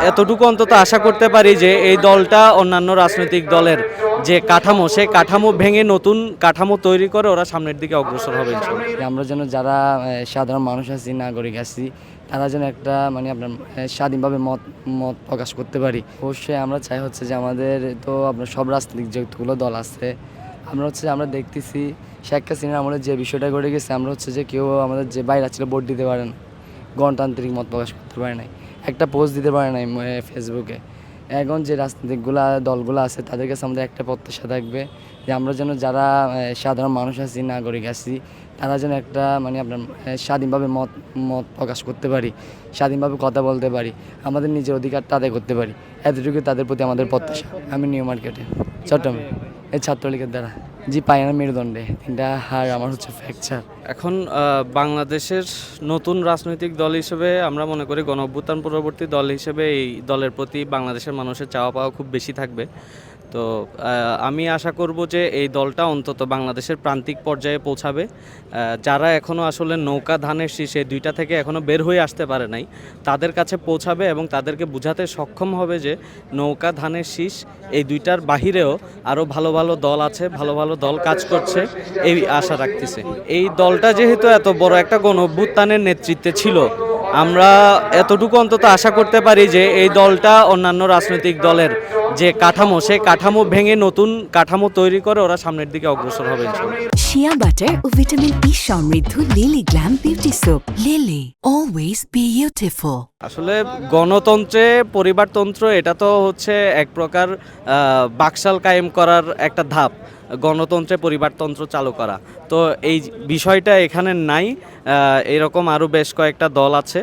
এতটুকু অন্তত আশা করতে পারি যে এই দলটা অন্যান্য রাজনৈতিক দলের যে কাঠামো, সেই কাঠামো ভেঙে নতুন কাঠামো তৈরি করে ওরা সামনের দিকে অগ্রসর হবে ইনশাআল্লাহ। আমরা যেন যারা সাধারণ মানুষ আছি, নাগরিক আছি, তারা যেন একটা মানে আপনার স্বাধীনভাবে মত মত প্রকাশ করতে পারি। অবশ্যই আমরা চাই হচ্ছে যে আমাদের তো আপনার সব রাজনৈতিক যতগুলো দল আছে, আমরা দেখতেছি শেখ হাসিনার আমলে যে বিষয়টা ঘটে গেছে, আমরা হচ্ছে যে কেউ আমাদের যে বাইরে ছিল ভোট দিতে পারেন, গণতান্ত্রিক মত প্রকাশ করতে পারে নাই, একটা পোস্ট দিতে পারে নাই ফেসবুকে। এখন যে রাজনৈতিকগুলো দলগুলো আছে তাদের কাছে আমাদের একটা প্রত্যাশা থাকবে যে আমরা যেন যারা সাধারণ মানুষ আছি, নাগরিক আছি, তারা যেন একটা মানে আপনার স্বাধীনভাবে মত মত প্রকাশ করতে পারি, স্বাধীনভাবে কথা বলতে পারি, আমাদের নিজের অধিকারটা আদায় করতে পারি। এতটুকু তাদের প্রতি আমাদের প্রত্যাশা। আমি নিউ মার্কেটে, চট্টগ্রামে, এই ছাত্রলীগের দ্বারা পাই না মেরুদণ্ডে 3টা হাড় আমার হচ্ছে ফ্র্যাকচার। এখন বাংলাদেশের নতুন রাজনৈতিক দল হিসেবে আমরা মনে করি গণ অভ্যুত্থান পরবর্তী দল হিসেবে এই দলের প্রতি বাংলাদেশের মানুষের চাওয়া পাওয়া খুব বেশি থাকবে। তো আমি আশা করব যে এই দলটা অন্তত বাংলাদেশের প্রান্তিক পর্যায়ে পৌঁছাবে। যারা এখনও আসলে নৌকা ধানের শীষে দুইটা থেকে এখনও বের হয়ে আসতে পারে নাই, তাদের কাছে পৌঁছাবে এবং তাদেরকে বোঝাতে সক্ষম হবে যে নৌকা ধানের শীষ এই দুইটার বাহিরেও আরও ভালো ভালো দল আছে, ভালো ভালো দল কাজ করছে, এই আশা রাখতেছে। এই দলটা যেহেতু এত বড় একটা গণ অভ্যুত্থানের নেতৃত্বে ছিল, আমরা এতটুকু অন্তত আশা করতে পারি যে এই দলটা অন্যান্য রাজনৈতিক দলের যে কাঠামো, সেই কাঠামো ভেঙে নতুন কাঠামো তৈরি করে ওরা সামনের দিকে অগ্রসর হবে ইনশাআল্লাহ। শিয়া বাটার ও ভিটামিন ই সমৃদ্ধ lily glam beauty soap. Lily, always beautiful. আসলে গণতন্ত্রে পরিবারতন্ত্র এটা তো হচ্ছে এক প্রকার বাকশাল কায়েম করার একটা ধাপ, গণতন্ত্রে পরিবারতন্ত্র চালু করা। তো এই বিষয়টা এখানে নাই। এরকম আরও বেশ কয়েকটা দল আছে,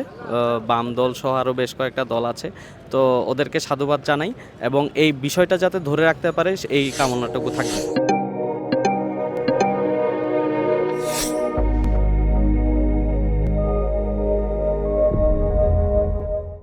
বাম দল সহ আরও বেশ কয়েকটা দল আছে। তো ওদেরকে সাধুবাদ জানাই এবং এই বিষয়টা যাতে ধরে রাখতে পারে এই কামনাটুকু থাকবে।